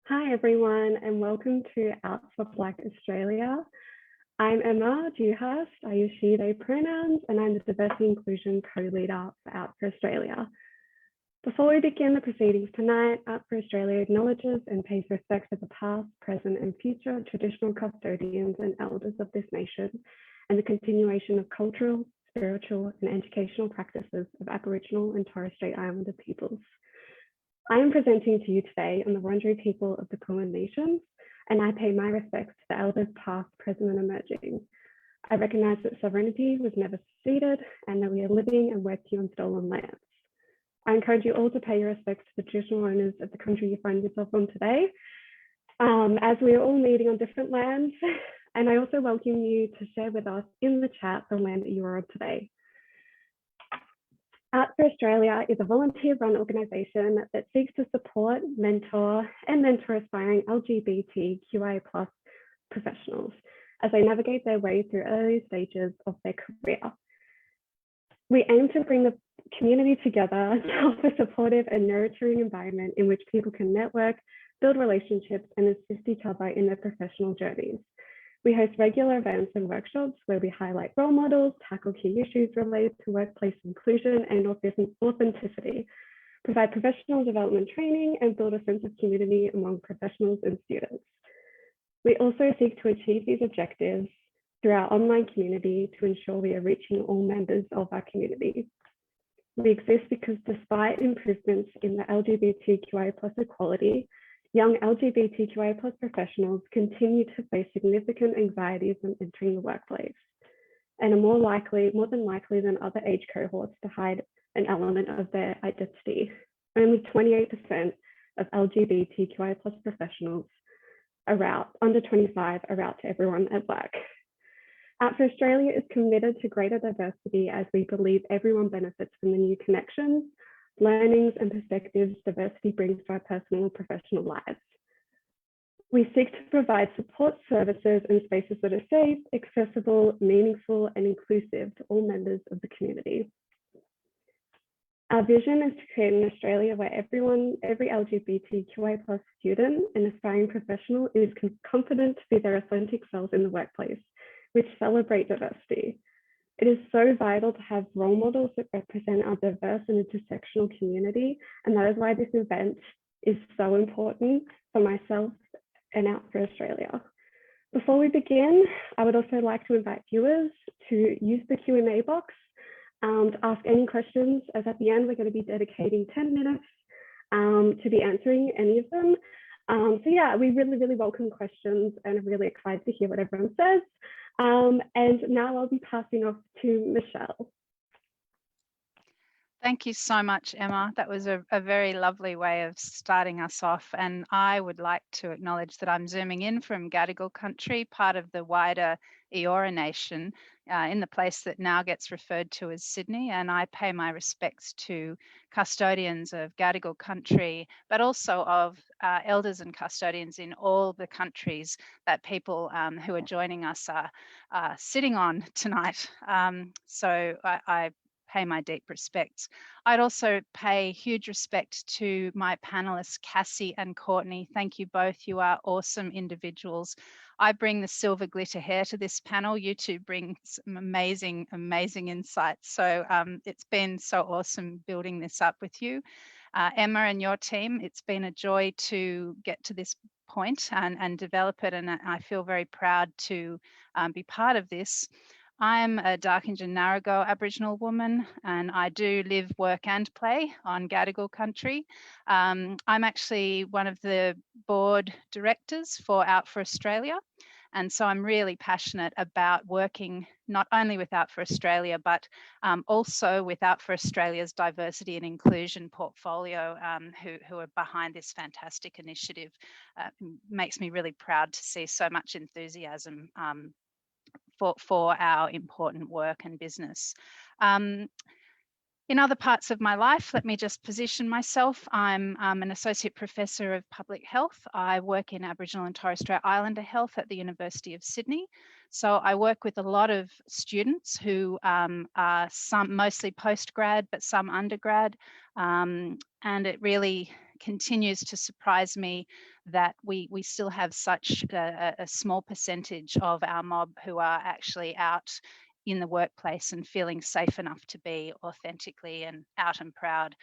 Hi everyone and welcome to Out for Blak Australia. I'm Emma Dewhurst. I use she, they pronouns and I'm the Diversity Inclusion Co-Leader for Out for Australia. Before we begin the proceedings tonight, Out for Australia acknowledges and pays respect to the past, present and future traditional custodians and elders of this nation and the continuation of cultural, spiritual and educational practices of Aboriginal and Torres Strait Islander peoples. I am presenting to you today on the Wurundjeri people of the Kulin Nations, and I pay my respects to the elders past, present and emerging. I recognise that sovereignty was never ceded and that we are living and working on stolen lands. I encourage you all to pay your respects to the traditional owners of the country you find yourself on today, as we are all meeting on different lands. And I also welcome you to share with us in the chat the land that you are on today. Out for Australia is a volunteer-run organisation that seeks to support, mentor aspiring LGBTQI+ professionals as they navigate their way through early stages of their career. We aim to bring the community together to offer a supportive and nurturing environment in which people can network, build relationships, and assist each other in their professional journeys. We host regular events and workshops where we highlight role models, tackle key issues related to workplace inclusion and authenticity, provide professional development training, and build a sense of community among professionals and students. We also seek to achieve these objectives through our online community to ensure we are reaching all members of our community. We exist because despite improvements in the LGBTQI+ equality, young LGBTQI+ professionals continue to face significant anxieties when entering the workplace and are more than likely than other age cohorts to hide an element of their identity. Only 28% of LGBTQI+ professionals under 25 are out to everyone at work. Out for Australia is committed to greater diversity as we believe everyone benefits from the new connections, learnings and perspectives diversity brings to our personal and professional lives. We seek to provide support services and spaces that are safe, accessible, meaningful, and inclusive to all members of the community. Our vision is to create an Australia where every LGBTQI+ student and aspiring professional is confident to be their authentic selves in the workplace, which celebrate diversity. It is so vital to have role models that represent our diverse and intersectional community, and that is why this event is so important for myself and Out for Australia. Before we begin, I would also like to invite viewers to use the Q&A box to ask any questions, as at the end we're going to be dedicating 10 minutes to be answering any of them. So yeah, we really welcome questions and are really excited to hear what everyone says. And now I'll be passing off to Michelle. Thank you so much, Emma. That was a very lovely way of starting us off. And I would like to acknowledge that I'm zooming in from Gadigal country, part of the wider Eora Nation, in the place that now gets referred to as Sydney. And I pay my respects to custodians of Gadigal country, but also of elders and custodians in all the countries that people who are joining us are sitting on tonight. So I pay my deep respects. I'd also pay huge respect to my panelists, Cassie and Courtney. Thank you both. You are awesome individuals. I bring the silver glitter hair to this panel. You two bring some amazing insights. So it's been so awesome building this up with you. Emma and your team, it's been a joy to get to this point and develop it. And I feel very proud to be part of this. I'm a Darkinjung Narragaw Aboriginal woman, and I do live, work and play on Gadigal country. I'm actually one of the board directors for Out for Australia, and so I'm really passionate about working not only with Out for Australia, but also with Out for Australia's diversity and inclusion portfolio, who are behind this fantastic initiative. Makes me really proud to see so much enthusiasm for our important work and business. In other parts of my life, let me just position myself. I'm an associate professor of public health. I work in Aboriginal and Torres Strait Islander health at the University of Sydney. So I work with a lot of students who are some mostly postgrad, but some undergrad. And it really continues to surprise me that we still have such a small percentage of our mob who are actually out in the workplace and feeling safe enough to be authentically and out and proud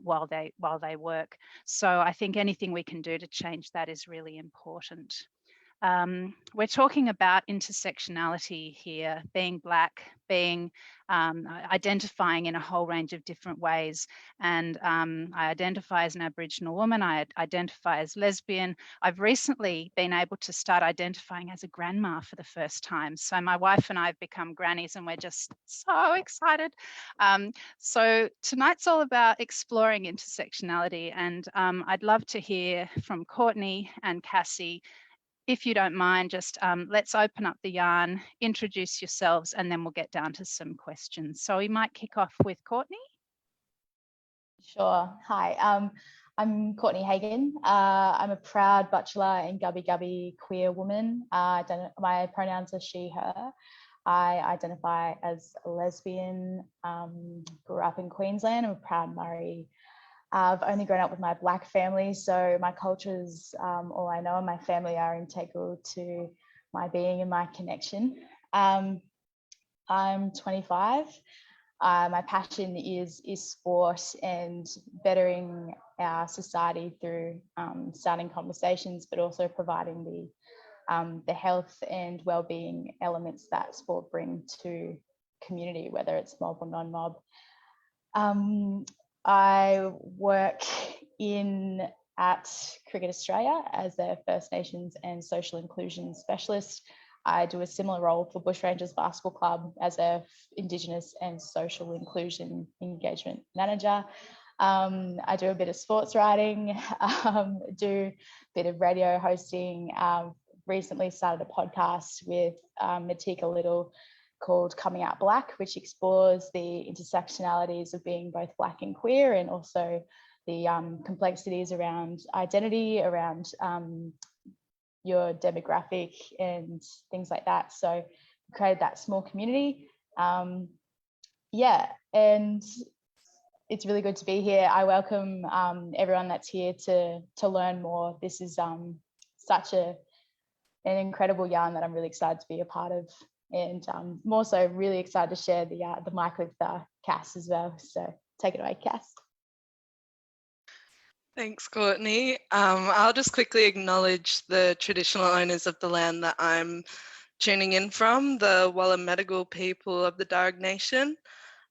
while they work. So I think anything we can do to change that is really important. We're talking about intersectionality here, being Black, being identifying in a whole range of different ways. And I identify as an Aboriginal woman, I identify as lesbian. I've recently been able to start identifying as a grandma for the first time. So my wife and I have become grannies and we're just so excited. So tonight's all about exploring intersectionality, and I'd love to hear from Courtney and Cassie. If you don't mind, just let's open up the yarn, introduce yourselves, and then we'll get down to some questions. So we might kick off with Courtney. Sure. Hi, I'm Courtney Hagan. I'm a proud bachelor in Gubby Gubby queer woman. My pronouns are she, her. I identify as a lesbian, grew up in Queensland. I'm a proud Murray. I've only grown up with my Black family, so my culture is all I know, and my family are integral to my being and my connection. I'm 25. My passion is sport and bettering our society through starting conversations, but also providing the health and well-being elements that sport bring to community, whether it's mob or non-mob. I work at Cricket Australia as a First Nations and social inclusion specialist. I do a similar role for Bushrangers Basketball Club as a Indigenous and social inclusion engagement manager. I do a bit of sports writing, do a bit of radio hosting. Recently started a podcast with Matika Little called Coming Out Black, which explores the intersectionalities of being both Black and queer, and also the complexities around identity, around your demographic and things like that. So we created that small community. Yeah, and it's really good to be here. I welcome everyone that's here to learn more. This is such an incredible yarn that I'm really excited to be a part of, and more so really excited to share the mic with Cass as well. So take it away, Cass. Thanks, Courtney. I'll just quickly acknowledge the traditional owners of the land that I'm tuning in from, the Wallumedegal people of the Darug Nation.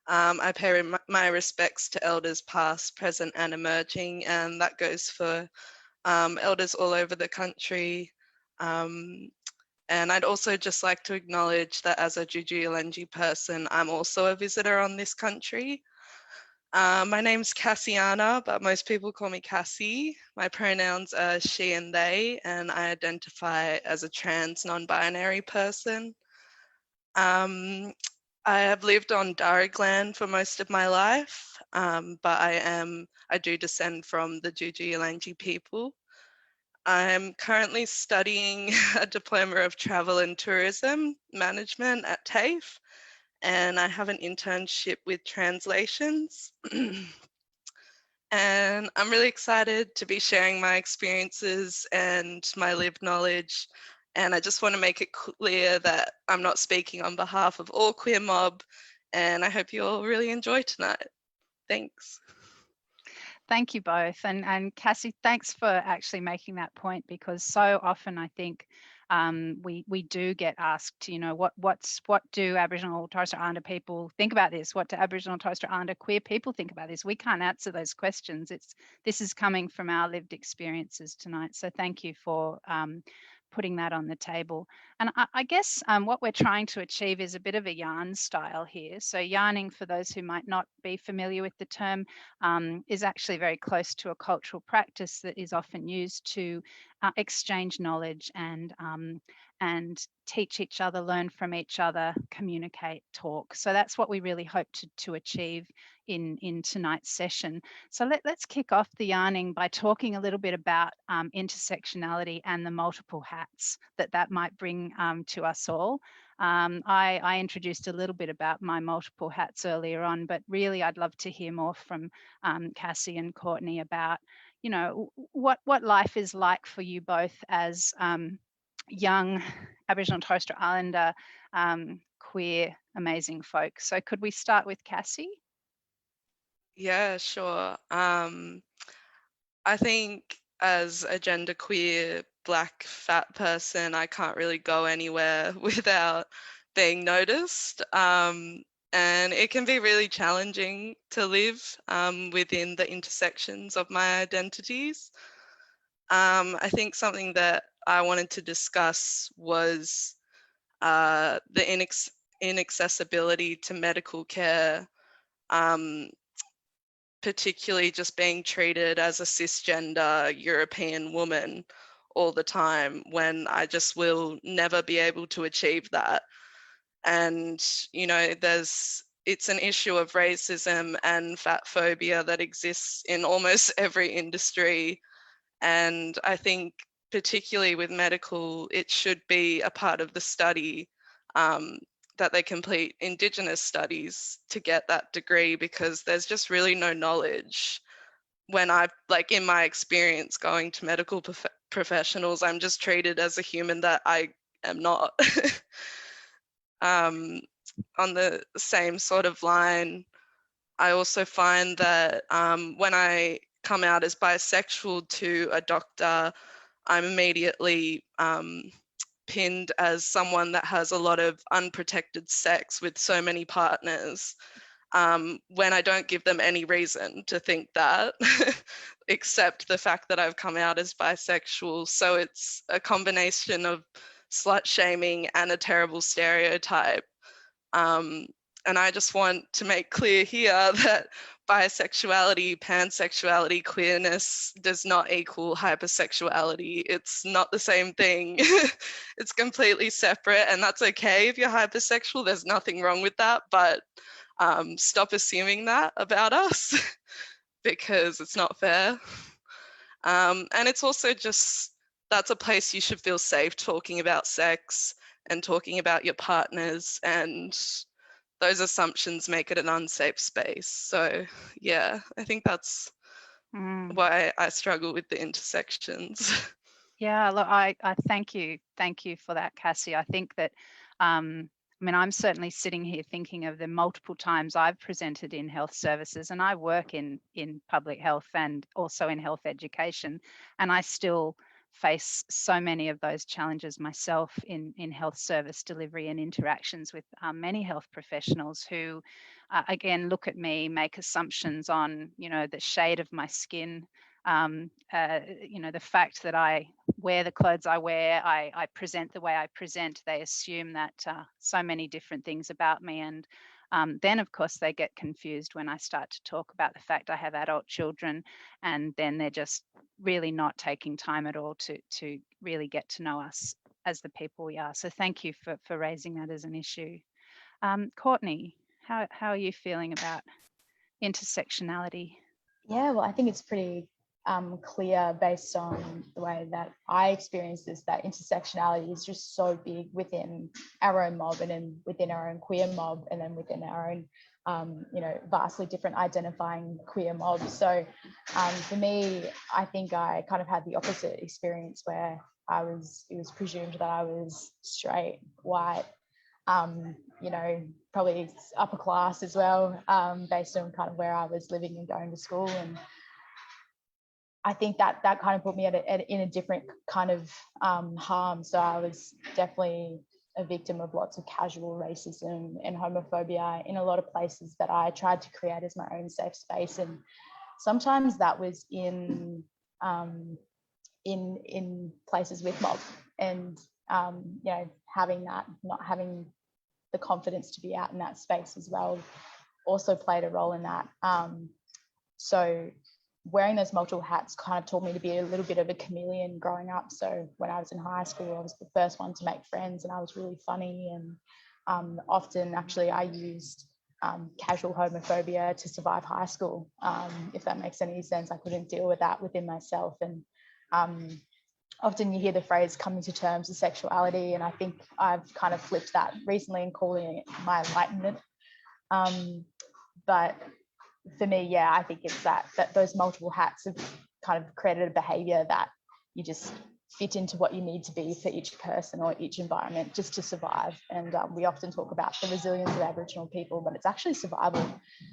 I pay my respects to elders past, present and emerging, and that goes for elders all over the country. And I'd also just like to acknowledge that as a Jujuyalenji person, I'm also a visitor on this country. My name's Cassiana, but most people call me Cassie. My pronouns are she and they, and I identify as a trans non-binary person. I have lived on Darug land for most of my life, but I do descend from the Jujuyalenji people. I'm currently studying a Diploma of Travel and Tourism Management at TAFE, and I have an internship with translations. And I'm really excited to be sharing my experiences and my lived knowledge. And I just want to make it clear that I'm not speaking on behalf of all queer mob, and I hope you all really enjoy tonight. Thanks. Thank you both. And Cassie, thanks for actually making that point, because so often I think we do get asked, you know, what do Aboriginal and Torres Strait Islander people think about this? What do Aboriginal and Torres Strait Islander queer people think about this? We can't answer those questions. This is coming from our lived experiences tonight. So thank you for putting that on the table. And I guess what we're trying to achieve is a bit of a yarn style here. So yarning, for those who might not be familiar with the term, is actually very close to a cultural practice that is often used to exchange knowledge and teach each other, learn from each other, communicate, talk. So that's what we really hope to achieve in tonight's session. So let's kick off the yarning by talking a little bit about intersectionality and the multiple hats that might bring to us all. I introduced a little bit about my multiple hats earlier on, but really I'd love to hear more from Cassie and Courtney about, you know, what life is like for you both as young Aboriginal and Torres Strait Islander queer amazing folk. So could we start with Cassie? Yeah, sure. I think as a genderqueer Black fat person, I can't really go anywhere without being noticed. And it can be really challenging to live within the intersections of my identities. I think something that I wanted to discuss was the inaccessibility to medical care, particularly just being treated as a cisgender European woman all the time, when I just will never be able to achieve that. And, you know, it's an issue of racism and fat phobia that exists in almost every industry. And I think particularly with medical, it should be a part of the study, that they complete Indigenous studies to get that degree, because there's just really no knowledge. When in my experience going to medical professionals, I'm just treated as a human that I am not. On the same sort of line, I also find that when I come out as bisexual to a doctor, I'm immediately pinned as someone that has a lot of unprotected sex with so many partners, when I don't give them any reason to think that, except the fact that I've come out as bisexual. So it's a combination of slut shaming and a terrible stereotype. And I just want to make clear here that bisexuality, pansexuality, queerness does not equal hypersexuality. It's not the same thing. It's completely separate, and that's okay if you're hypersexual. There's nothing wrong with that, but stop assuming that about us because it's not fair. And it's also just, that's a place you should feel safe talking about sex and talking about your partners, and those assumptions make it an unsafe space. So yeah, I think that's why I struggle with the intersections. Yeah, look, I thank you for that, Cassie. I think that I mean, I'm certainly sitting here thinking of the multiple times I've presented in health services, and I work in public health and also in health education, and I still face so many of those challenges myself in health service delivery and interactions with many health professionals who, again, look at me, make assumptions on, you know, the shade of my skin, you know, the fact that I wear the clothes I wear, I present the way I present. They assume that so many different things about me. And then, of course, they get confused when I start to talk about the fact I have adult children, and then they're just really not taking time at all to really get to know us as the people we are. So thank you for raising that as an issue. Courtney, how are you feeling about intersectionality? Yeah, well, I think it's pretty clear based on the way that I experience this, that intersectionality is just so big within our own mob, and then within our own queer mob, and then within our own, you know, vastly different identifying queer mobs. So for me, I think I kind of had the opposite experience where it was presumed that I was straight, white, you know, probably upper class as well, based on kind of where I was living and going to school. And I think that kind of put me in a different kind of harm. So I was definitely a victim of lots of casual racism and homophobia in a lot of places that I tried to create as my own safe space. And sometimes that was in places with mob, and you know, having that, not having the confidence to be out in that space as well also played a role in that. So wearing those multiple hats kind of taught me to be a little bit of a chameleon growing up. So when I was in high school, I was the first one to make friends, and I was really funny. And often actually I used casual homophobia to survive high school, if that makes any sense. I couldn't deal with that within myself. And often you hear the phrase coming to terms with sexuality, and I think I've kind of flipped that recently and calling it my enlightenment. But for me, yeah, I think it's that those multiple hats have kind of created a behaviour that you just fit into what you need to be for each person or each environment just to survive. And we often talk about the resilience of Aboriginal people, but it's actually survival.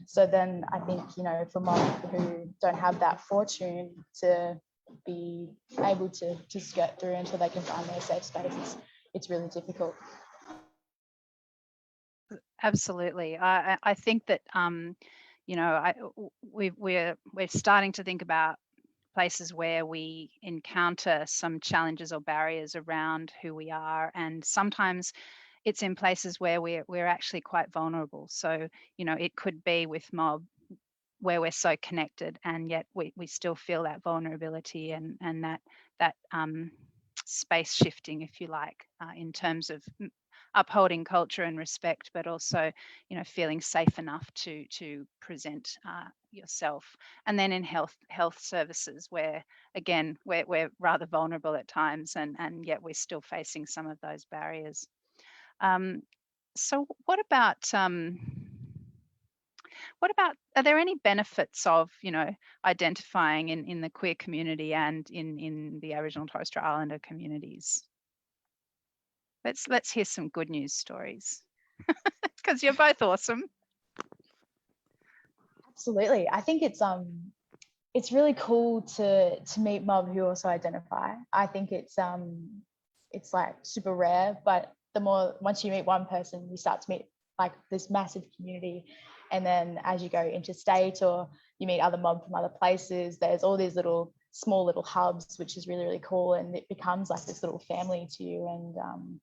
So then I think, you know, for mob who don't have that fortune to be able to skirt through until they can find their safe spaces, it's really difficult. Absolutely. I think that, you know, we're starting to think about places where we encounter some challenges or barriers around who we are, and sometimes it's in places where we're actually quite vulnerable. So, you know, it could be with mob where we're so connected, and yet we still feel that vulnerability and that space shifting, if you like, in terms of upholding culture and respect, but also, you know, feeling safe enough to present yourself. And then in health services, where again we're rather vulnerable at times, and yet we're still facing some of those barriers. So what about are there any benefits of, you know, identifying in the queer community and in the Aboriginal and Torres Strait Islander communities? Let's hear some good news stories, because you're both awesome. Absolutely. I think it's really cool to meet mob who also identify. I think it's like super rare, but once you meet one person, you start to meet like this massive community. And then as you go interstate or you meet other mob from other places, there's all these small little hubs, which is really, really cool. And it becomes like this little family to you. And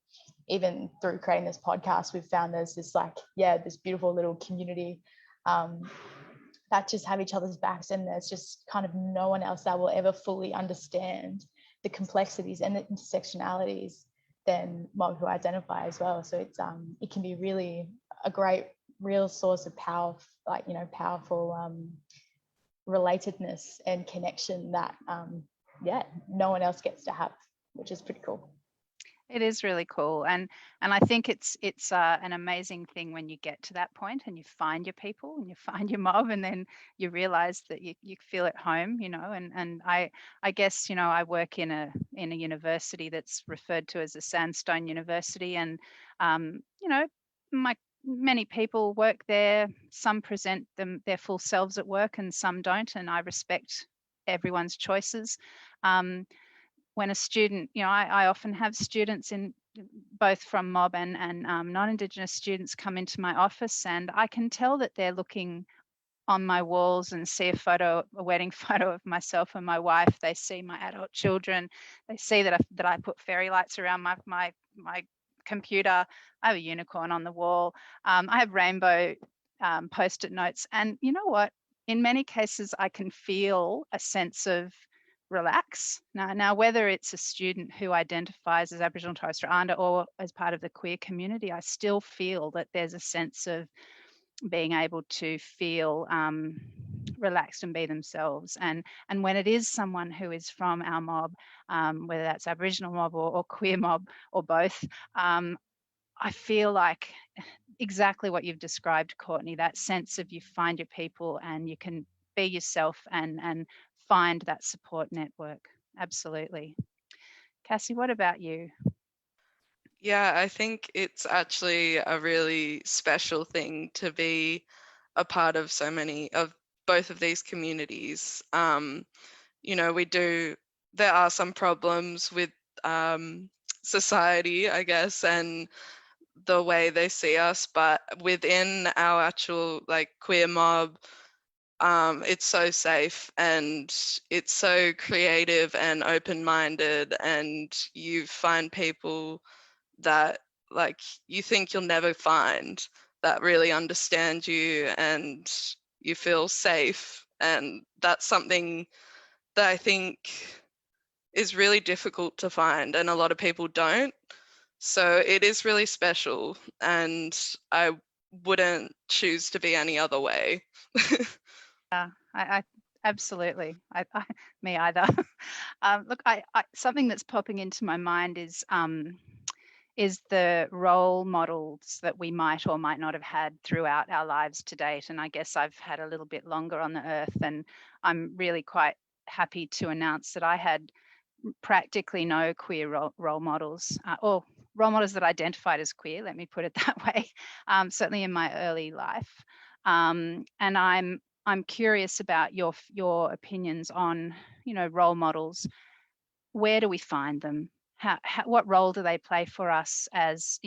even through creating this podcast, we've found there's this this beautiful little community that just have each other's backs, and there's just kind of no one else that will ever fully understand the complexities and the intersectionalities than mob who identify as well. So it's it can be really a great real source of power, like, you know, powerful relatedness and connection that no one else gets to have, which is pretty cool. It is really cool, and I think it's an amazing thing when you get to that point and you find your people and you find your mob, and then you realize that you feel at home, you know. And I guess, you know, I work in a university that's referred to as a sandstone university, and you know, many people work there. Some present their full selves at work and some don't, and I respect everyone's choices. When a student, you know, I often have students in both from mob and non-Indigenous students come into my office, and I can tell that they're looking on my walls and see a wedding photo of myself and my wife. They see my adult children. They see that I put fairy lights around my computer. I have a unicorn on the wall. I have rainbow post-it notes, and you know what? In many cases, I can feel a sense of relax. Now, whether it's a student who identifies as Aboriginal and Torres Strait Islander or as part of the queer community, I still feel that there's a sense of being able to feel relaxed and be themselves. And when it is someone who is from our mob, whether that's Aboriginal mob or queer mob or both, I feel like exactly what you've described, Courtney, that sense of you find your people and you can be yourself and find that support network. Absolutely. Cassie, what about you? Yeah, I think it's actually a really special thing to be a part of so many of both of these communities. You know, there are some problems with society, I guess, and the way they see us, but within our actual like queer mob, it's so safe and it's so creative and open-minded, and you find people that like you think you'll never find that really understand you, and you feel safe. And that's something that I think is really difficult to find, and a lot of people don't. So it is really special, and I wouldn't choose to be any other way. Yeah, I absolutely. Me either. Look, I something that's popping into my mind is the role models that we might or might not have had throughout our lives to date. And I guess I've had a little bit longer on the earth, and I'm really quite happy to announce that I had practically no queer role models, or role models that identified as queer, let me put it that way, certainly in my early life. And I'm curious about your opinions on, role models. Where do we find them? What role do they play for us as,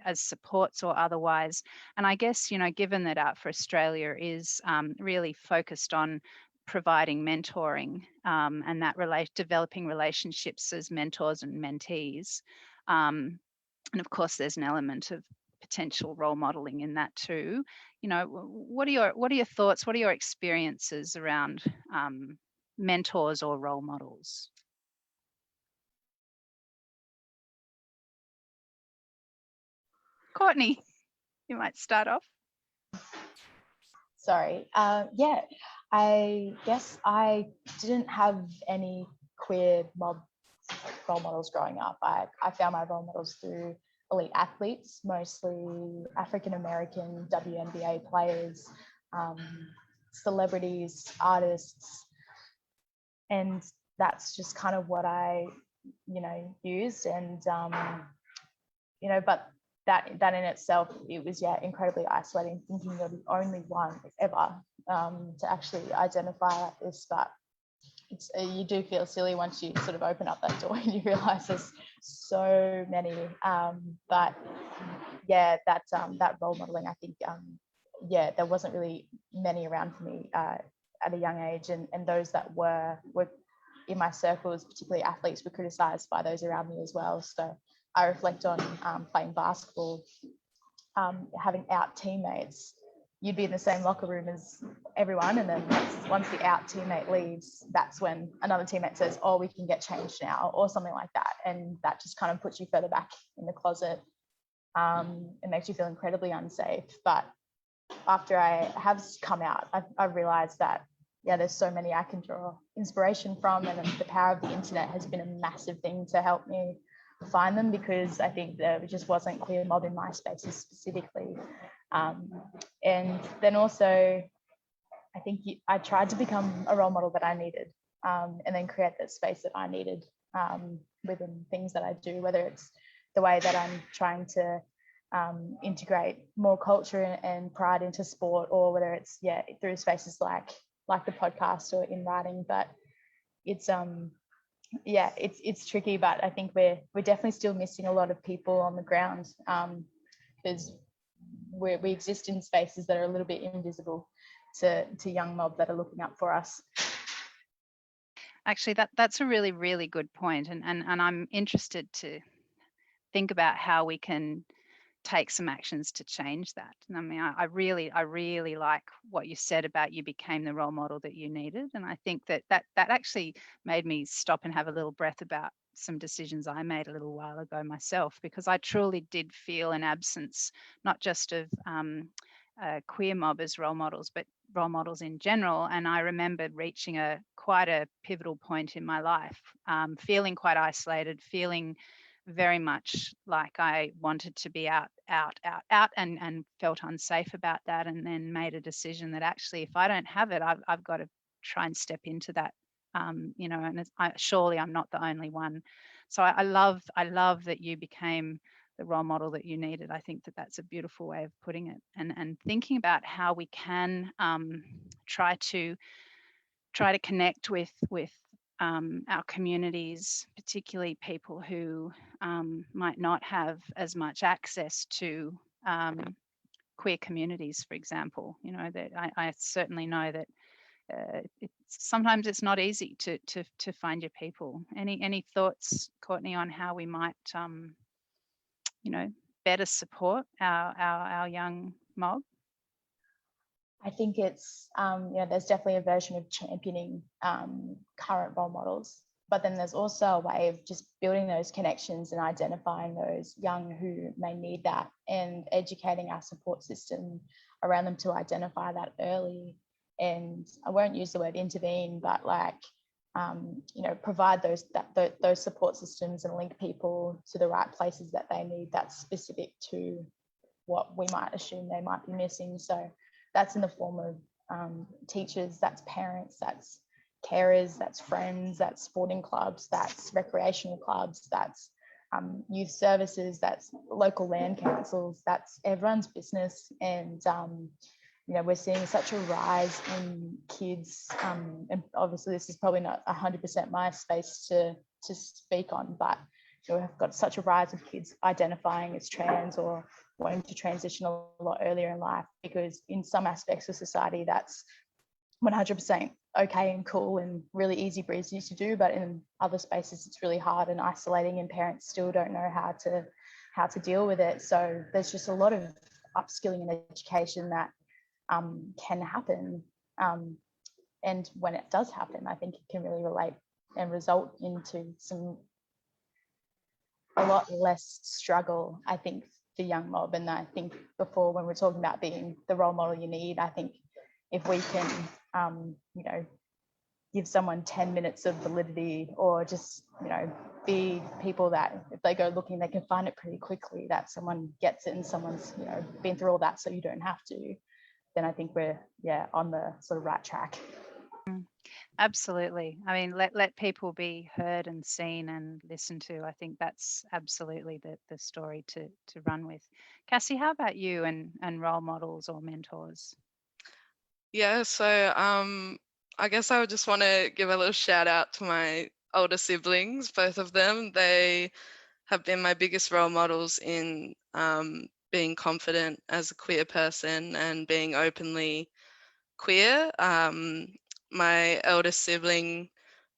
as supports or otherwise? And I guess, given that Out for Australia is really focused on providing mentoring, and that developing relationships as mentors and mentees. And of course, there's an element of potential role modeling in that too. What are your thoughts? What are your experiences around mentors or role models? Courtney, you might start off. Sorry. Yeah, I guess I didn't have any queer mob role models growing up. I found my role models through elite athletes, mostly African-American WNBA players, celebrities, artists, and that's just kind of what I, used. And, but that in itself, it was, incredibly isolating, thinking you're the only one ever to actually identify like this. But you do feel silly once you sort of open up that door and you realize there's so many. But yeah, that role modeling, I think, there wasn't really many around for me at a young age, and those that were in my circles, particularly athletes, were criticised by those around me as well. So I reflect on playing basketball, having out teammates. You'd be in the same locker room as everyone, and then once the out teammate leaves, that's when another teammate says, "Oh, we can get changed now," or something like that, and that just kind of puts you further back in the closet. It makes you feel incredibly unsafe. But after I have come out, I've realised that there's so many I can draw inspiration from, and the power of the internet has been a massive thing to help me find them, because I think there just wasn't queer mob in my spaces specifically. And then also, I think I tried to become a role model that I needed, and then create that space that I needed within things that I do, whether it's the way that I'm trying to integrate more culture and pride into sport, or whether it's through spaces like the podcast or in writing. But it's it's tricky, but I think we're definitely still missing a lot of people on the ground, because we exist in spaces that are a little bit invisible to young mob that are looking up for us. Actually, that's a really, really good point, and I'm interested to think about how we can take some actions to change that. And I mean, I really like what you said about you became the role model that you needed, and I think that actually made me stop and have a little breath about some decisions I made a little while ago myself, because I truly did feel an absence, not just of queer mob as role models, but role models in general. And I remember reaching quite a pivotal point in my life, feeling quite isolated, feeling very much like I wanted to be out, and felt unsafe about that, and then made a decision that actually, if I don't have it, I've got to try and step into that, and surely I'm not the only one. So I love that you became the role model that you needed. I think that that's a beautiful way of putting it, and thinking about how we can try to connect with our communities, particularly people who might not have as much access to queer communities, for example. That I certainly know that sometimes it's not easy to find your people. Any thoughts, Courtney, on how we might better support our young mob? I think it's, there's definitely a version of championing current role models, but then there's also a way of just building those connections and identifying those young who may need that, and educating our support system around them to identify that early. And I won't use the word intervene, but provide those support systems and link people to the right places that they need, that's specific to what we might assume they might be missing. So that's in the form of teachers, that's parents, that's carers, that's friends, that's sporting clubs, that's recreational clubs, that's youth services, that's local land councils, that's everyone's business. And we're seeing such a rise in kids, and obviously this is probably not 100% my space to speak on, but we've got such a rise of kids identifying as trans or wanting to transition a lot earlier in life, because in some aspects of society that's 100% okay and cool and really easy breezy to do, but in other spaces it's really hard and isolating, and parents still don't know how to deal with it. So there's just a lot of upskilling and education that can happen, and when it does happen, I think it can really relate and result into a lot less struggle, I think, for young mob. And I think before, when we're talking about being the role model you need, I think if we can give someone 10 minutes of validity, or just be people that if they go looking they can find it pretty quickly, that someone gets it and someone's been through all that so you don't have to, then I think we're on the sort of right track. Absolutely. I mean, let people be heard and seen and listened to. I think that's absolutely the story to run with. Cassie, how about you and role models or mentors? Yeah, so I guess I would just want to give a little shout out to my older siblings, both of them. They have been my biggest role models in being confident as a queer person and being openly queer. My eldest sibling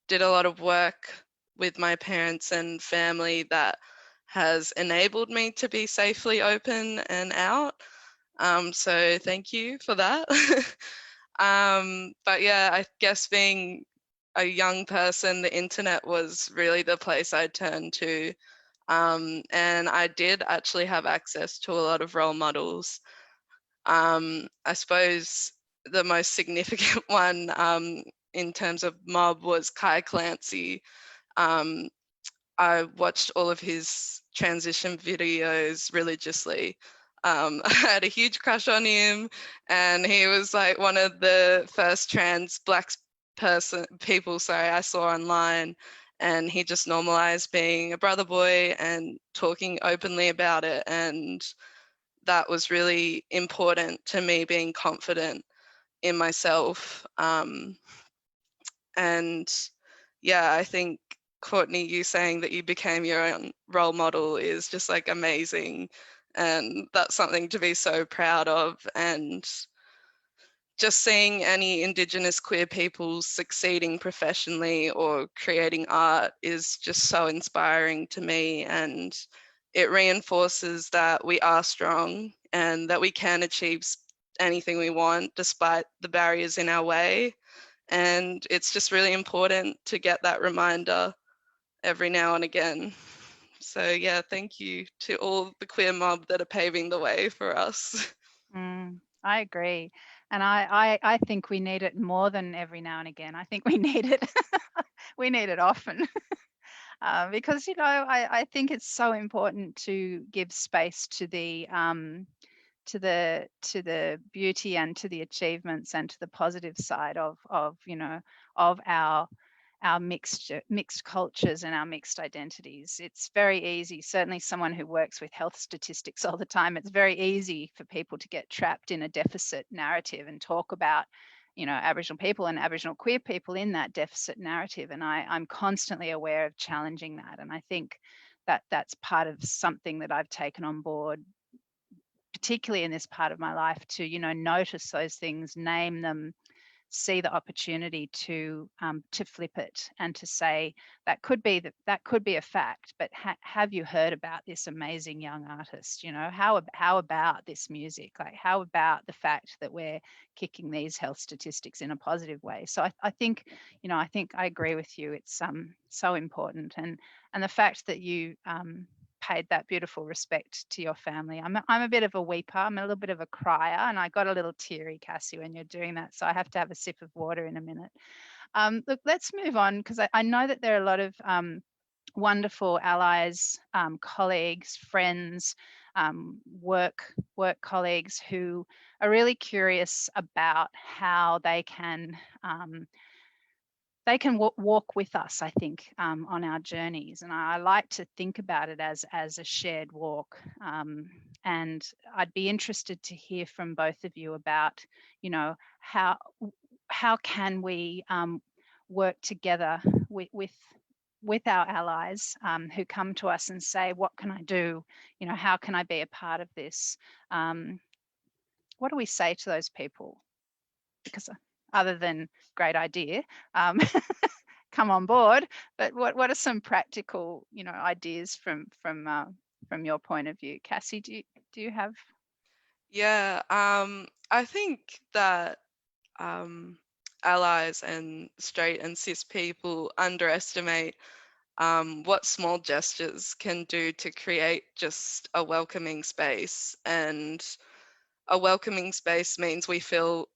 did a lot of work with my parents and family that has enabled me to be safely open and out. So thank you for that. But yeah, I guess being a young person, the internet was really the place I turned to. And I did actually have access to a lot of role models. I suppose the most significant one in terms of mob was Kai Clancy. I watched all of his transition videos religiously. I had a huge crush on him, and he was like one of the first trans Black people I saw online, and he just normalized being a brother boy and talking openly about it, and that was really important to me being confident in myself. And yeah, I think Courtney, you saying that you became your own role model is just like amazing, and that's something to be so proud of. And just seeing any Indigenous queer people succeeding professionally or creating art is just so inspiring to me, and it reinforces that we are strong and that we can achieve anything we want despite the barriers in our way. And it's just really important to get that reminder every now and again. So yeah, thank you to all the queer mob that are paving the way for us. I agree. And I think we need it more than every now and again. I think we need it. We need it often. Because I think it's so important to give space to the beauty and to the achievements and to the positive side of our mixed cultures and our mixed identities. It's very easy, certainly someone who works with health statistics all the time, it's very easy for people to get trapped in a deficit narrative and talk about Aboriginal people and Aboriginal queer people in that deficit narrative. And I'm constantly aware of challenging that. And I think that that's part of something that I've taken on board, particularly in this part of my life, to notice those things, name them, see the opportunity to flip it and to say that could be a fact, but have you heard about this amazing young artist? How about this music? Like, how about the fact that we're kicking these health statistics in a positive way? So I think I agree with you. It's so important, and the fact that you paid that beautiful respect to your family. I'm a bit of a weeper. I'm a little bit of a crier, and I got a little teary, Cassie, when you're doing that. So I have to have a sip of water in a minute. Look, let's move on, because I know that there are a lot of wonderful allies, colleagues, friends, work colleagues who are really curious about how they can they can walk with us, I think, on our journeys. And I like to think about it as a shared walk. And I'd be interested to hear from both of you about, you know, how can we work together with our allies who come to us and say, what can I do? You know, how can I be a part of this? What do we say to those people? Because other than great idea, come on board, but what are some practical, you know, ideas from your point of view? Cassie, do you have? Yeah, I think that allies and straight and cis people underestimate what small gestures can do to create just a welcoming space. And a welcoming space means we feel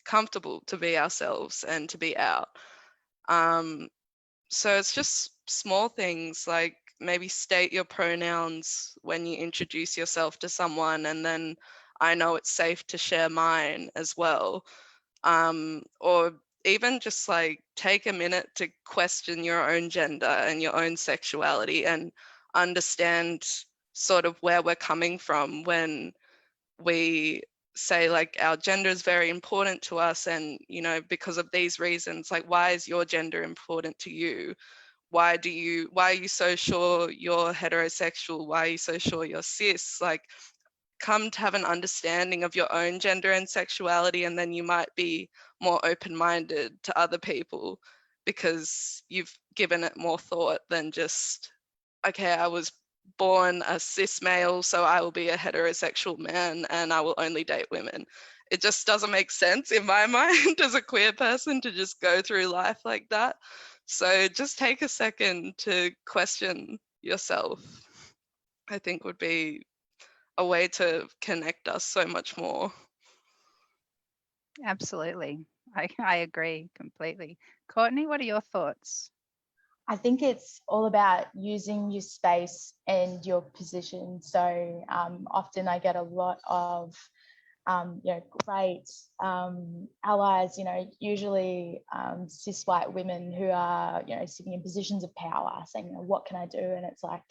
comfortable to be ourselves and to be out. So it's just small things like maybe state your pronouns when you introduce yourself to someone, and then I know it's safe to share mine as well. Or even just like take a minute to question your own gender and your own sexuality and understand sort of where we're coming from when we say like our gender is very important to us, and you know, because of these reasons, like why is your gender important to you? Why are you so sure you're heterosexual? Why are you so sure you're cis? Like, come to have an understanding of your own gender and sexuality, and then you might be more open-minded to other people because you've given it more thought than just, okay, I was born a cis male, so I will be a heterosexual man and I will only date women. It just doesn't make sense in my mind as a queer person to just go through life like that. So just take a second to question yourself, I think would be a way to connect us so much more. Absolutely. I agree completely. Courtney, what are your thoughts? I think it's all about using your space and your position. So often I get a lot of, great allies, usually cis white women who are, sitting in positions of power saying, what can I do? And it's like,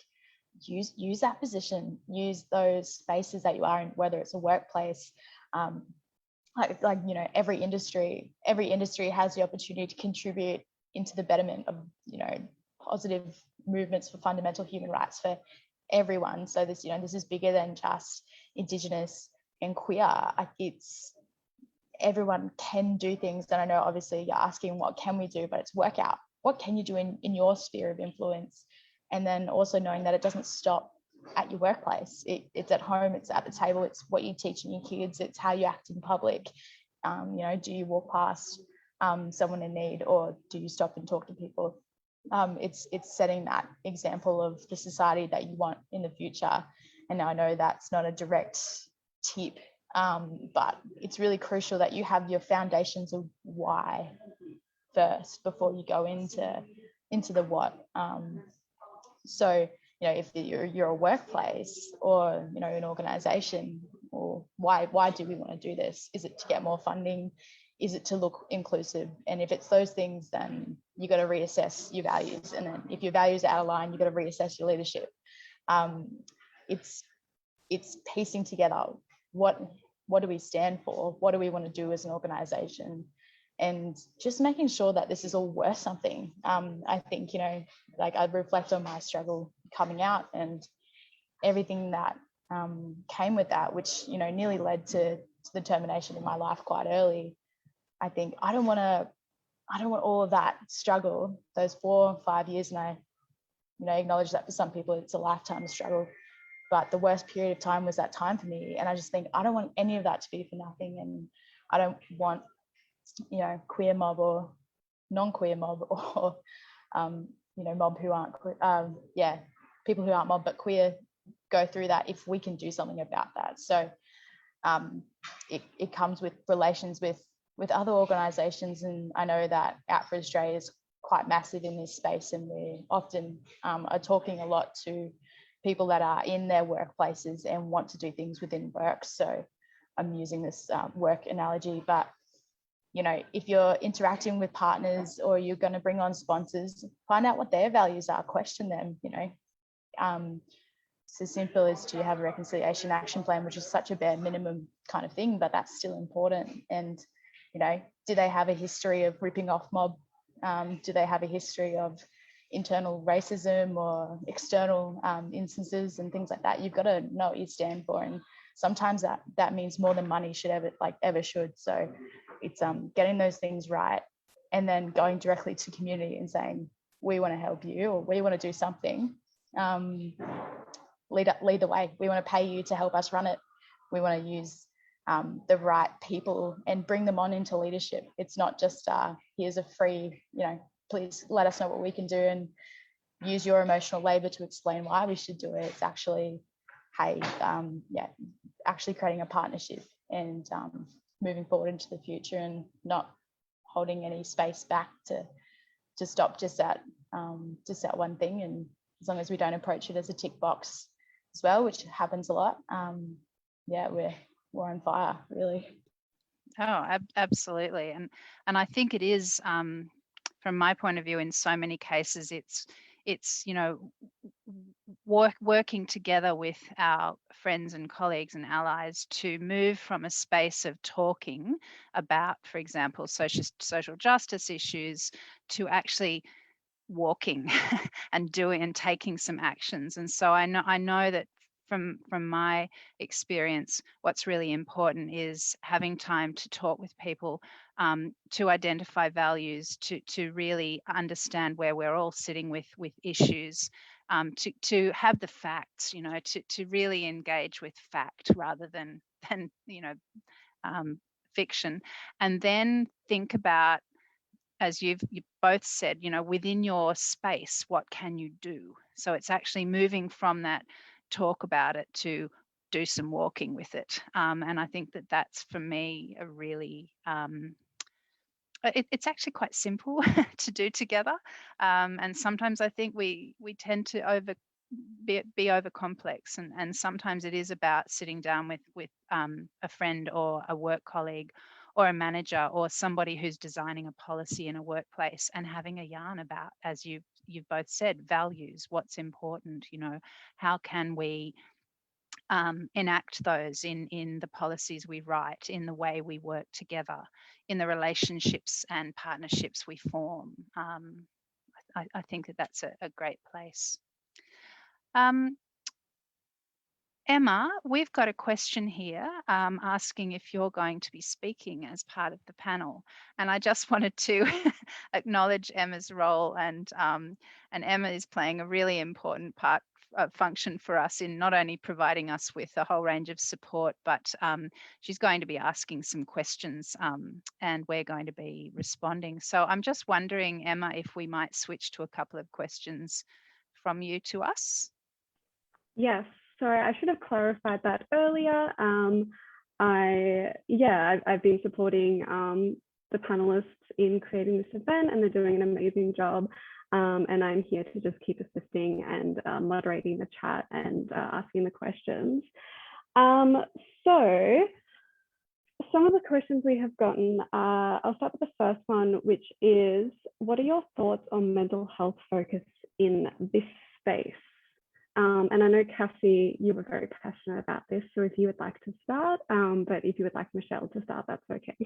use that position, use those spaces that you are in, whether it's a workplace, every industry has the opportunity to contribute into the betterment of, positive movements for fundamental human rights for everyone. So this is bigger than just Indigenous and queer. It's everyone can do things. And I know obviously you're asking what can we do, but it's work out what can you do in your sphere of influence, and then also knowing that it doesn't stop at your workplace. It's at home, it's at the table, it's what you teach your kids, it's how you act in public. Do you walk past someone in need, or do you stop and talk to people? It's setting that example of the society that you want in the future. And I know that's not a direct tip, but it's really crucial that you have your foundations of why first before you go into the what. So if you're a workplace or an organization, or why do we want to do this? Is it to get more funding? Is it to look inclusive? And if it's those things, then you got to reassess your values. And then if your values are out of line, you got to reassess your leadership. It's piecing together what do we stand for? What do we want to do as an organization? And just making sure that this is all worth something. I think, I reflect on my struggle coming out and everything that came with that, which, nearly led to the termination of my life quite early. I think I don't want all of that struggle, those 4 or 5 years, and I, acknowledge that for some people it's a lifetime of struggle. But the worst period of time was that time for me. And I just think I don't want any of that to be for nothing. And I don't want, queer mob or non-queer mob or, mob who aren't queer, people who aren't mob but queer go through that if we can do something about that. So it comes with relations with other organisations. And I know that Out for Australia is quite massive in this space, and we often are talking a lot to people that are in their workplaces and want to do things within work. So I'm using this work analogy, but you know, if you're interacting with partners or you're going to bring on sponsors, find out what their values are, question them, you know. It's as simple as, do you have a reconciliation action plan, which is such a bare minimum kind of thing, but that's still important. And, you know, do they have a history of ripping off mob? Do they have a history of internal racism or external instances and things like that? You've got to know what you stand for, and sometimes that means more than money should ever should. So it's getting those things right, and then going directly to community and saying, we want to help you, or we want to do something. Lead the way. We want to pay you to help us run it. We want to use the right people and bring them on into leadership. It's not just here's a free, you know, please let us know what we can do and use your emotional labor to explain why we should do it. It's actually, hey, actually creating a partnership and moving forward into the future, and not holding any space back to stop just at one thing. And as long as we don't approach it as a tick box as well, which happens a lot, we're on fire, really. Oh, absolutely. And I think it is, from my point of view, in so many cases, it's you know, working together with our friends and colleagues and allies to move from a space of talking about, for example, social justice issues, to actually walking and doing and taking some actions. And so I know that from my experience, what's really important is having time to talk with people, to identify values, to really understand where we're all sitting with issues, to have the facts, you know, to really engage with fact rather than you know, fiction, and then think about, as you both said, you know, within your space, what can you do? So it's actually moving from that talk about it to do some walking with it. And I think that's, for me, a really, it's actually quite simple to do together. And sometimes I think we tend to be over complex, and sometimes it is about sitting down with a friend or a work colleague or a manager or somebody who's designing a policy in a workplace and having a yarn about, as you've both said, values, what's important, you know, how can we enact those in the policies we write, in the way we work together, in the relationships and partnerships we form. I think that's a great place. Emma, we've got a question here asking if you're going to be speaking as part of the panel. And I just wanted to acknowledge Emma's role, and Emma is playing a really important function for us in not only providing us with a whole range of support, but she's going to be asking some questions, and we're going to be responding. So I'm just wondering, Emma, if we might switch to a couple of questions from you to us. Yes. Sorry, I should have clarified that earlier. I've been supporting the panelists in creating this event, and they're doing an amazing job. And I'm here to just keep assisting and moderating the chat and asking the questions. So some of the questions we have gotten, I'll start with the first one, which is, what are your thoughts on mental health focus in this space? And I know, Cassie, you were very passionate about this, so if you would like to start, but if you would like Michelle to start, that's okay.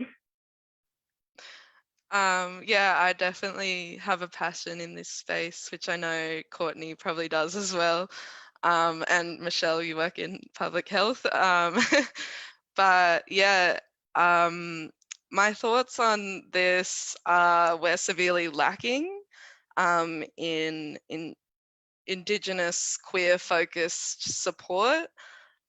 Yeah, I definitely have a passion in this space, which I know Courtney probably does as well. And Michelle, you work in public health. But yeah, my thoughts on this are we're severely lacking in Indigenous queer focused support.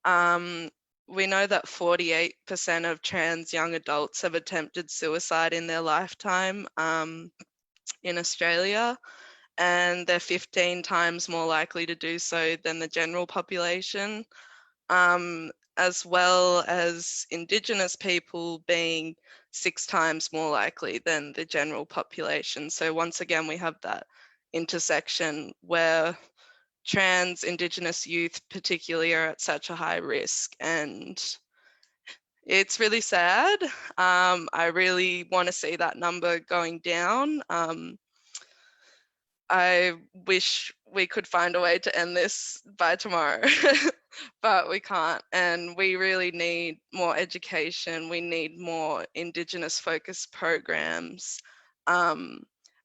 We know that 48% of trans young adults have attempted suicide in their lifetime in Australia, and they're 15 times more likely to do so than the general population, as well as Indigenous people being 6 times more likely than the general population. So once again, we have that intersection where trans Indigenous youth particularly are at such a high risk, and It's really sad. I really want to see that number going down. I wish we could find a way to end this by tomorrow, but we can't. And we really need more education. We need more Indigenous focused programs.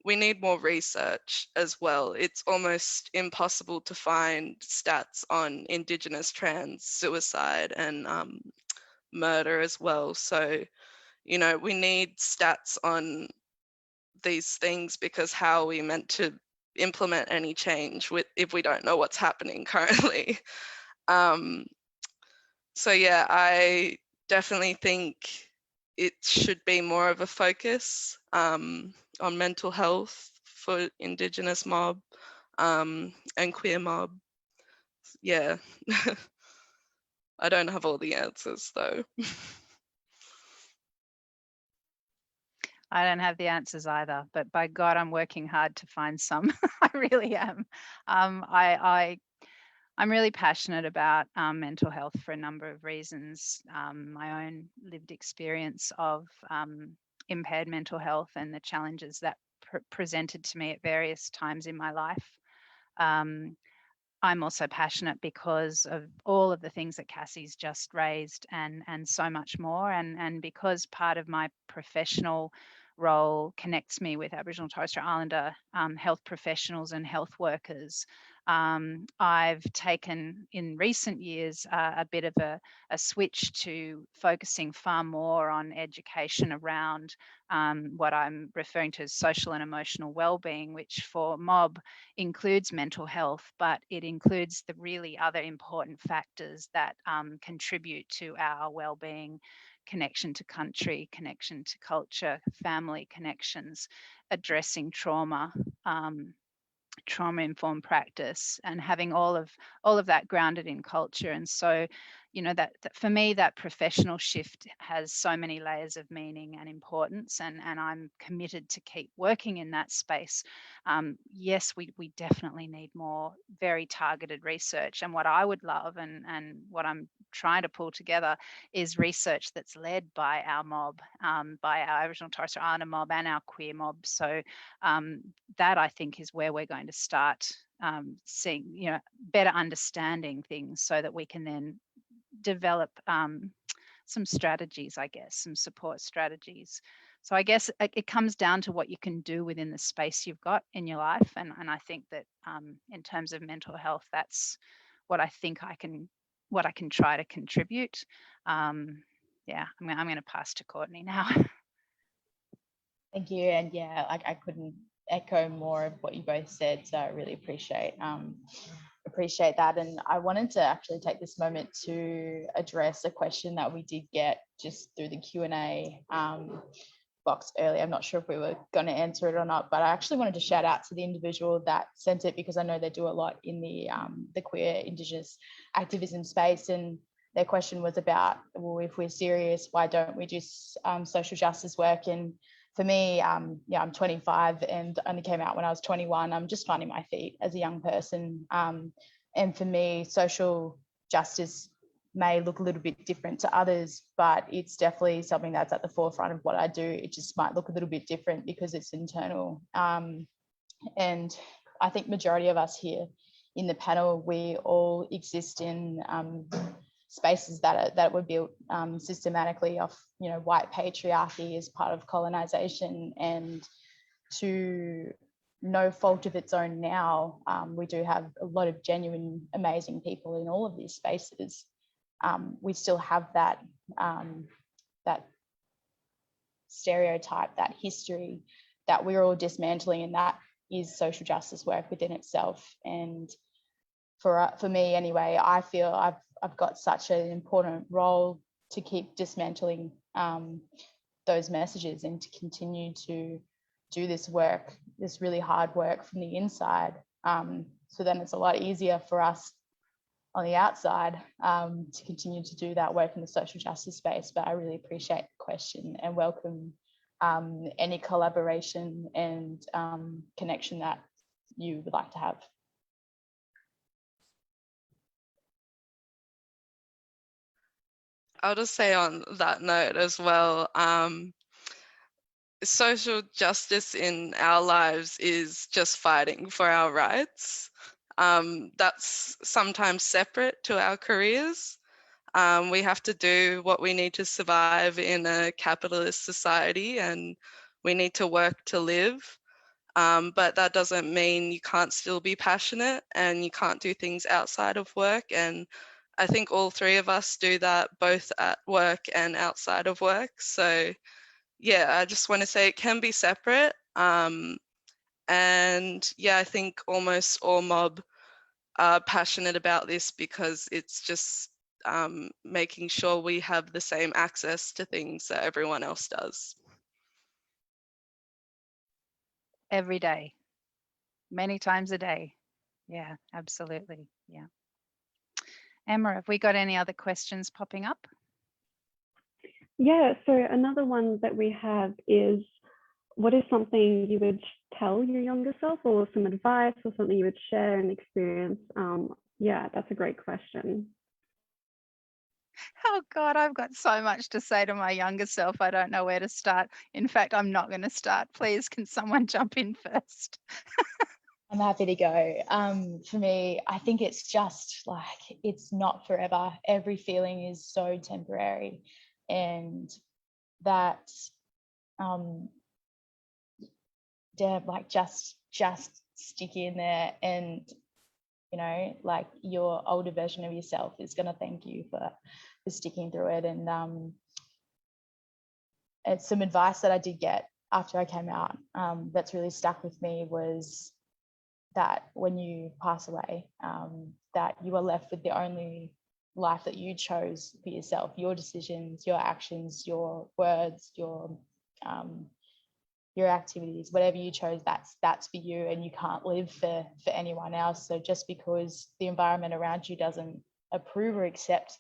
We need more research as well. It's almost impossible to find stats on Indigenous trans suicide and murder as well. So, you know, we need stats on these things, because how are we meant to implement any change if we don't know what's happening currently? So yeah, I definitely think it should be more of a focus on mental health for Indigenous mob and queer mob. Yeah. I don't have all the answers though. I don't have the answers either, but by God, I'm working hard to find some. I really am. I'm really passionate about mental health for a number of reasons. My own lived experience of impaired mental health and the challenges that presented to me at various times in my life. I'm also passionate because of all of the things that Cassie's just raised and so much more. And because part of my professional role connects me with Aboriginal and Torres Strait Islander health professionals and health workers, I've taken in recent years a bit of a switch to focusing far more on education around what I'm referring to as social and emotional well-being, which for mob includes mental health, but it includes the really other important factors that contribute to our well-being: connection to country, connection to culture, family connections, addressing trauma, trauma-informed practice, and having all of that grounded in culture. And so, you know, that for me, that professional shift has so many layers of meaning and importance, and I'm committed to keep working in that space. Yes, we definitely need more very targeted research, and what I would love and what I'm trying to pull together is research that's led by our mob, by our Aboriginal and Torres Strait Islander mob and our queer mob. So that, I think, is where we're going to start seeing, you know, better understanding things, so that we can then develop some strategies, I guess, some support strategies. So I guess it comes down to what you can do within the space you've got in your life. And I think that in terms of mental health, that's what I think I can try to contribute. Yeah, I'm going to pass to Courtney now. Thank you. And yeah, I couldn't echo more of what you both said. So I really appreciate that. And I wanted to actually take this moment to address a question that we did get just through the Q&A box earlier. I'm not sure if we were going to answer it or not, but I actually wanted to shout out to the individual that sent it, because I know they do a lot in the queer Indigenous activism space. And their question was about, well, if we're serious, why don't we do social justice work? And for me, yeah, I'm 25 and only came out when I was 21. I'm just finding my feet as a young person. And for me, social justice may look a little bit different to others, but it's definitely something that's at the forefront of what I do. It just might look a little bit different because it's internal. And I think majority of us here in the panel, we all exist in spaces that were built systematically off, you know, white patriarchy as part of colonization, and to no fault of its own now, we do have a lot of genuine, amazing people in all of these spaces. We still have that stereotype, that history that we're all dismantling, and that is social justice work within itself. And for me anyway, I feel I've got such an important role to keep dismantling those messages and to continue to do this work, this really hard work from the inside. So then it's a lot easier for us on the outside to continue to do that work in the social justice space. But I really appreciate the question and welcome any collaboration and connection that you would like to have. I'll just say on that note as well, social justice in our lives is just fighting for our rights. That's sometimes separate to our careers. We have to do what we need to survive in a capitalist society, and we need to work to live. But that doesn't mean you can't still be passionate and you can't do things outside of work. And I think all three of us do that both at work and outside of work. So yeah, I just want to say it can be separate. And yeah, I think almost all mob are passionate about this because it's just making sure we have the same access to things that everyone else does. Every day, many times a day. Yeah, absolutely. Yeah. Emma, have we got any other questions popping up? Yeah, so another one that we have is, what is something you would tell your younger self, or some advice or something you would share and experience? Yeah, that's a great question. Oh God, I've got so much to say to my younger self. I don't know where to start. In fact, I'm not going to start. Please, can someone jump in first? I'm happy to go. For me, I think it's just like, it's not forever. Every feeling is so temporary, and that like just stick in there, and like your older version of yourself is going to thank you for sticking through it. And it's some advice that I did get after I came out that's really stuck with me, was that when you pass away, that you are left with the only life that you chose for yourself, your decisions, your actions, your words, your activities, whatever you chose, that's for you, and you can't live for anyone else. So just because the environment around you doesn't approve or accept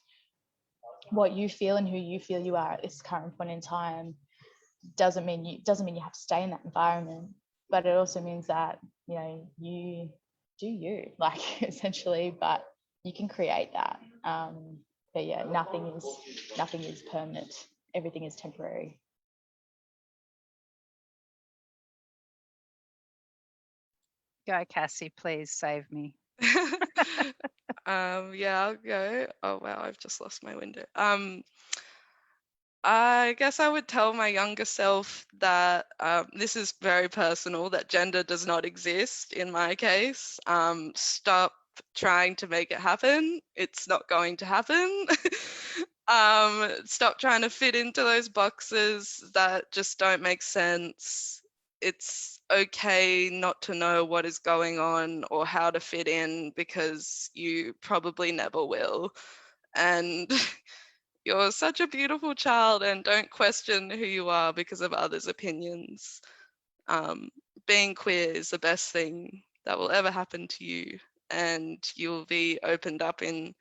what you feel and who you feel you are at this current point in time, doesn't mean you have to stay in that environment. But it also means that you do you, like, essentially, but you can create that. But yeah, nothing is permanent. Everything is temporary. Go, Cassie, please save me. Yeah, I'll go. Oh wow, I've just lost my window. I guess I would tell my younger self that this is very personal, that gender does not exist in my case. Stop trying to make it happen. It's not going to happen. Stop trying to fit into those boxes that just don't make sense. It's okay not to know what is going on or how to fit in, because you probably never will. And you're such a beautiful child, and don't question who you are because of others' opinions. Being queer is the best thing that will ever happen to you, and you'll be opened up into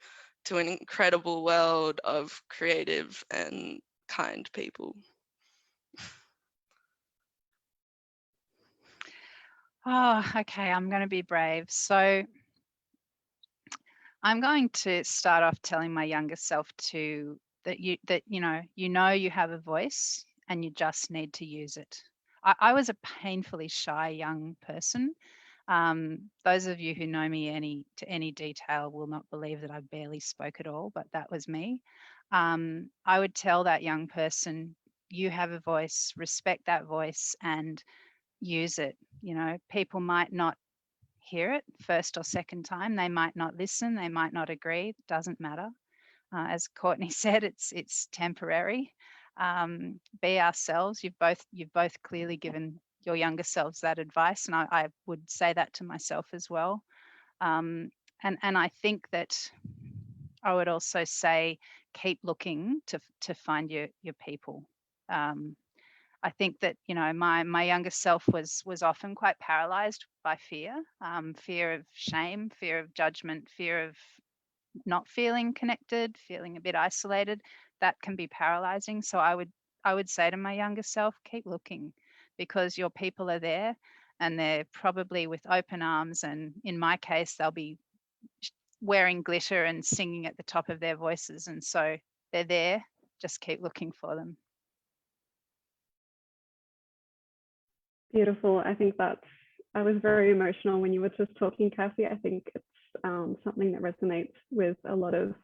an incredible world of creative and kind people. Oh, okay, I'm going to be brave. So I'm going to start off telling my younger self that you have a voice and you just need to use it. I was a painfully shy young person. Those of you who know me to any detail will not believe that I barely spoke at all, but that was me. I would tell that young person, you have a voice, respect that voice and use it. People might not hear it first or second time. They might not listen. They might not agree. It doesn't matter. As Courtney said, it's temporary. Be ourselves. You've both clearly given your younger selves that advice, and I would say that to myself as well. And I think that I would also say, keep looking to find your people. I think that my younger self was often quite paralyzed by fear, fear of shame, fear of judgment, fear of not feeling connected, feeling a bit isolated. That can be paralyzing. So I would say to my younger self, keep looking, because your people are there, and they're probably with open arms. And in my case, they'll be wearing glitter and singing at the top of their voices. And so they're there. Just keep looking for them. Beautiful. I think I was very emotional when you were just talking, Cassie. I think it's something that resonates with a lot of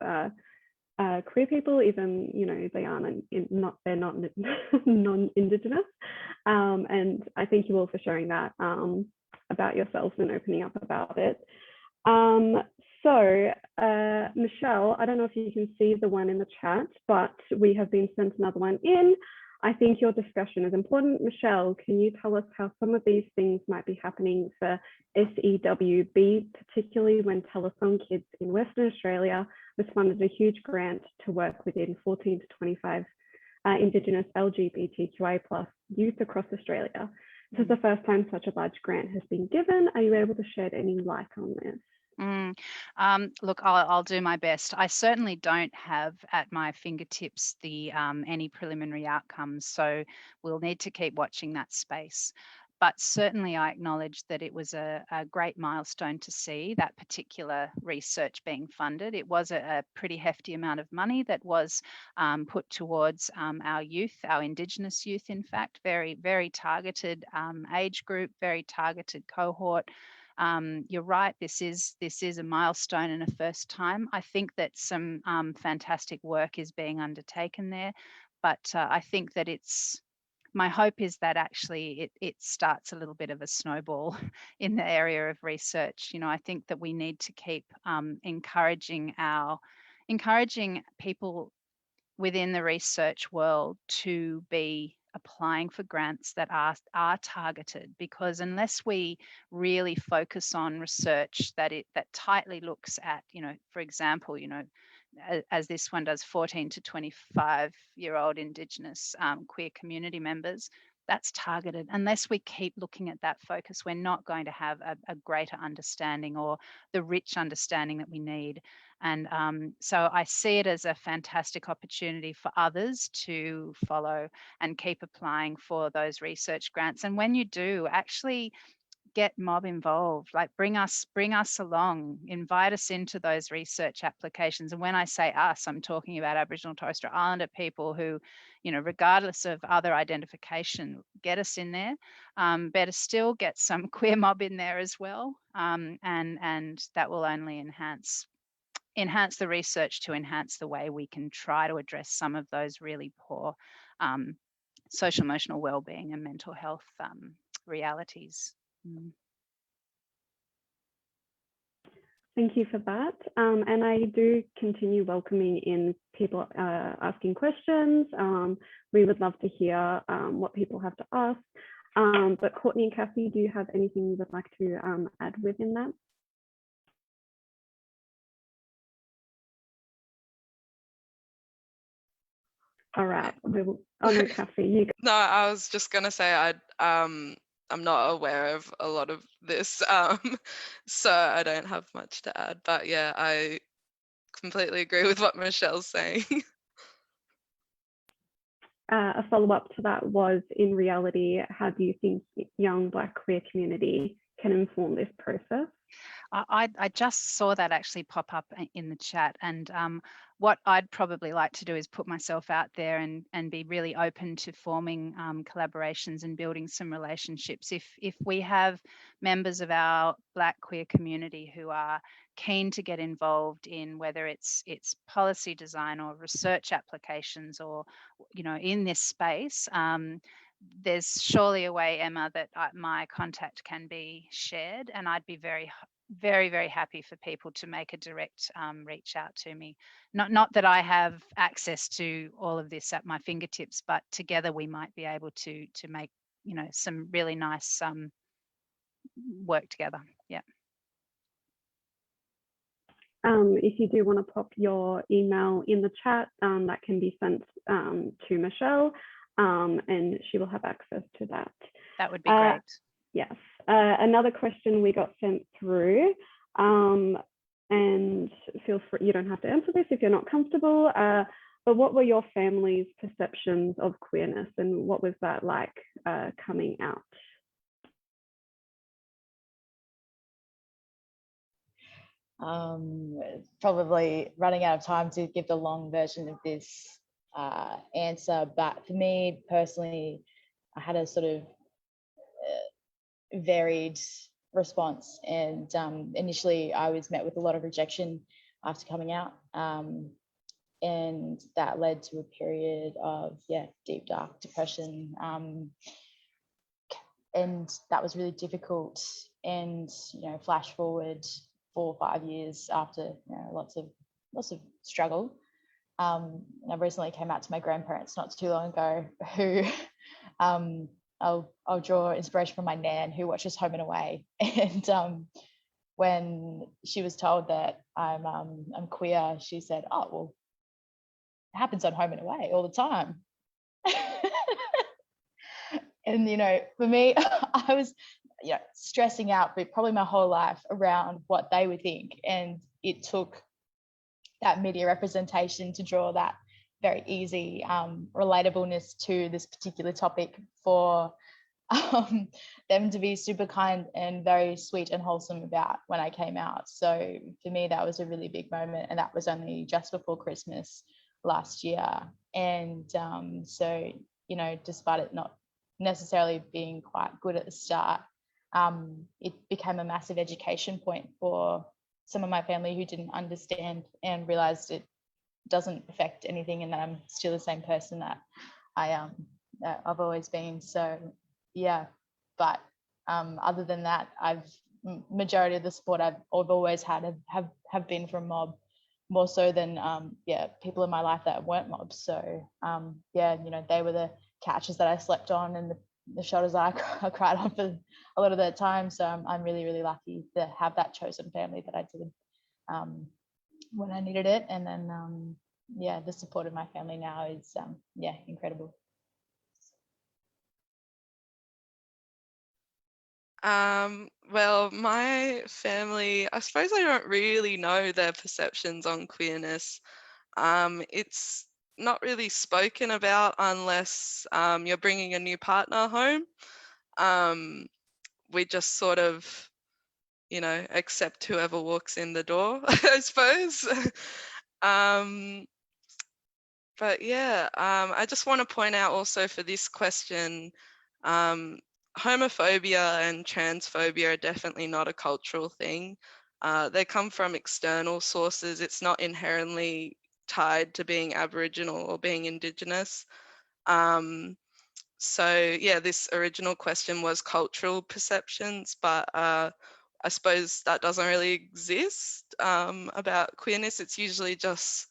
queer people, even, you know, they're not non-Indigenous. And I thank you all for sharing that about yourselves and opening up about it. So Michelle, I don't know if you can see the one in the chat, but we have been sent another one in. I think your discussion is important. Michelle, can you tell us how some of these things might be happening for SEWB, particularly when Telethon Kids in Western Australia was funded a huge grant to work within 14 to 25 Indigenous LGBTQI+ youth across Australia. This is the first time such a large grant has been given. Are you able to shed any light on this? Look, I'll do my best. I certainly don't have at my fingertips the any preliminary outcomes, so we'll need to keep watching that space. But certainly I acknowledge that it was a great milestone to see that particular research being funded. It was a pretty hefty amount of money that was put towards our youth, our Indigenous youth, in fact, very, very targeted age group, very targeted cohort. You're right, this is a milestone and a first time. I think that some fantastic work is being undertaken there, but I think that my hope is that actually it starts a little bit of a snowball in the area of research. You know, I think that we need to keep encouraging people within the research world to be applying for grants that are targeted, because unless we really focus on research that tightly looks at, you know, for example, you know, as this one does, 14 to 25-year-old Indigenous queer community members, that's targeted. Unless we keep looking at that focus, we're not going to have a greater understanding or the rich understanding that we need. And so I see it as a fantastic opportunity for others to follow and keep applying for those research grants. And when you do, actually get mob involved, like bring us along, invite us into those research applications. And when I say us, I'm talking about Aboriginal and Torres Strait Islander people who, you know, regardless of other identification, get us in there. Better still, get some queer mob in there as well. And that will only enhance the research to enhance the way we can try to address some of those really poor social emotional well-being and mental health realities. Thank you for that. And I do continue welcoming in people asking questions. We would love to hear what people have to ask. But Courtney and Cassie, do you have anything you would like to add within that? All right. Oh no, Cassie, you go. No, I was just gonna say I'm not aware of a lot of this, so I don't have much to add. But yeah, I completely agree with what Michelle's saying. A follow-up to that was, in reality, how do you think young Black queer community can inform this process? I just saw that actually pop up in the chat, and what I'd probably like to do is put myself out there and be really open to forming collaborations and building some relationships. If we have members of our Black queer community who are keen to get involved in whether it's policy design or research applications, or, you know, in this space, there's surely a way, Emma, that my contact can be shared, and I'd be very, very happy for people to make a direct reach out to me. Not that I have access to all of this at my fingertips, but together we might be able to make, you know, some really nice work together. Yeah. If you do want to pop your email in the chat, that can be sent to Michelle, and she will have access to that. That would be great. Yes. Another question we got sent through, and feel free, you don't have to answer this if you're not comfortable, but what were your family's perceptions of queerness, and what was that like coming out? Probably running out of time to give the long version of this answer, but for me personally, I had a sort of varied response, and initially I was met with a lot of rejection after coming out, and that led to a period of deep dark depression, and that was really difficult. And flash forward 4 or 5 years after lots of struggle, and I recently came out to my grandparents not too long ago, who I'll draw inspiration from my nan, who watches Home and Away, and when she was told that I'm queer, she said, "Oh, well, it happens on Home and Away all the time." And for me, I was stressing out, but probably my whole life around what they would think, and it took that media representation to draw that very easy relatableness to this particular topic for them to be super kind and very sweet and wholesome about when I came out. So for me, that was a really big moment, and that was only just before Christmas last year. And so despite it not necessarily being quite good at the start, it became a massive education point for some of my family who didn't understand and realized it doesn't affect anything, and that I'm still the same person that I've always been. So but other than that, majority of the support I've always had have been from mob, more so than people in my life that weren't mobs. So they were the couches that I slept on, and the shoulders I cried on for a lot of the time. So I'm really, really lucky to have that chosen family that I did when I needed it. And then the support of my family now is incredible. Well, my family, I suppose I don't really know their perceptions on queerness. It's not really spoken about unless you're bringing a new partner home. We just sort of, accept whoever walks in the door, I suppose. But I just want to point out also for this question, homophobia and transphobia are definitely not a cultural thing. They come from external sources. It's not inherently tied to being Aboriginal or being Indigenous. So this original question was cultural perceptions, but I suppose that doesn't really exist about queerness. It's usually just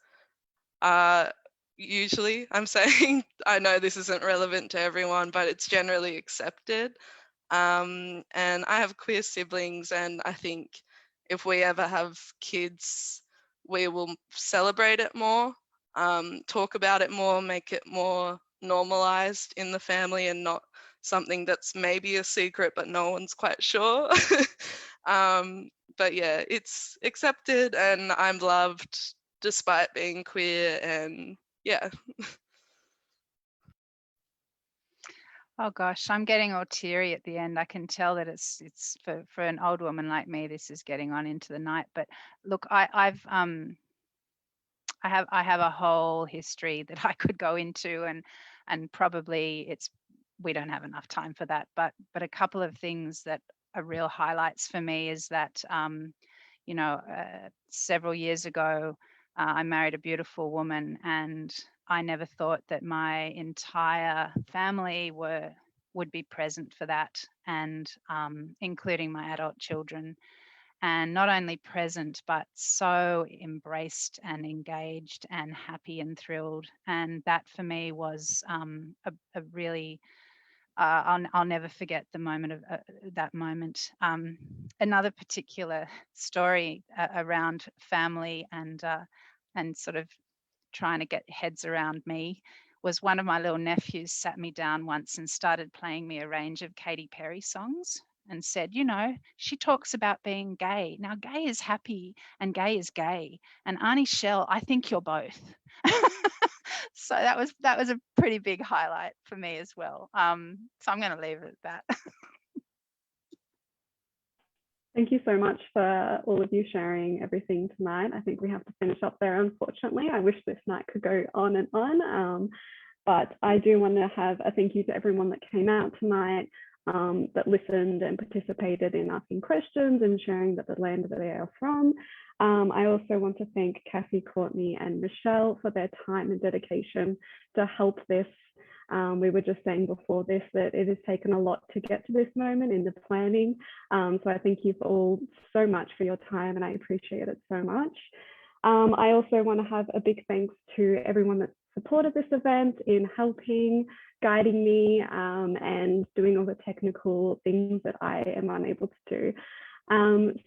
usually, I'm saying, I know this isn't relevant to everyone, but it's generally accepted. And I have queer siblings, and I think if we ever have kids, we will celebrate it more, talk about it more, make it more normalized in the family, and not something that's maybe a secret but no one's quite sure. But it's accepted, and I'm loved despite being queer, and Oh gosh, I'm getting all teary at the end. I can tell that it's for an old woman like me, this is getting on into the night. But look, I have a whole history that I could go into, and probably we don't have enough time for that. But a couple of things that are real highlights for me is that several years ago, I married a beautiful woman, and I never thought that my entire family would be present for that, and including my adult children, and not only present, but so embraced and engaged and happy and thrilled. And that for me was a really I'll never forget the moment of that moment. Another particular story around family and sort of trying to get heads around me was one of my little nephews sat me down once and started playing me a range of Katy Perry songs and said, she talks about being gay. Now, gay is happy and gay is gay. And Auntie Shell, I think you're both. So that was a pretty big highlight for me as well. So I'm going to leave it at that. Thank you so much for all of you sharing everything tonight. I think we have to finish up there, unfortunately. I wish this night could go on and on, but I do want to have a thank you to everyone that came out tonight, that listened and participated in asking questions and sharing that the land that they are from. I also want to thank Kathy, Courtney, and Michelle for their time and dedication to help this. We were just saying before this that it has taken a lot to get to this moment in the planning. So I thank you for all so much for your time, and I appreciate it so much. I also want to have a big thanks to everyone that supported this event in helping, guiding me, and doing all the technical things that I am unable to do.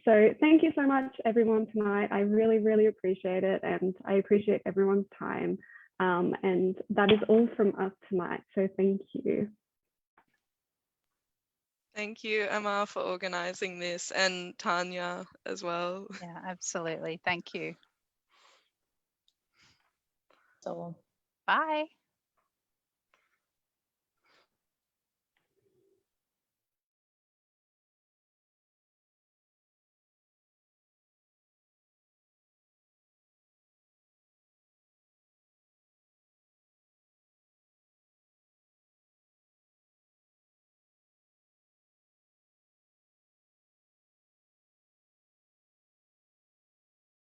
So thank you so much, everyone, tonight. I really, really appreciate it, and I appreciate everyone's time. And that is all from us tonight. So thank you. Thank you, Emma, for organising this, and Tanya as well. Yeah, absolutely. Thank you. So Bye.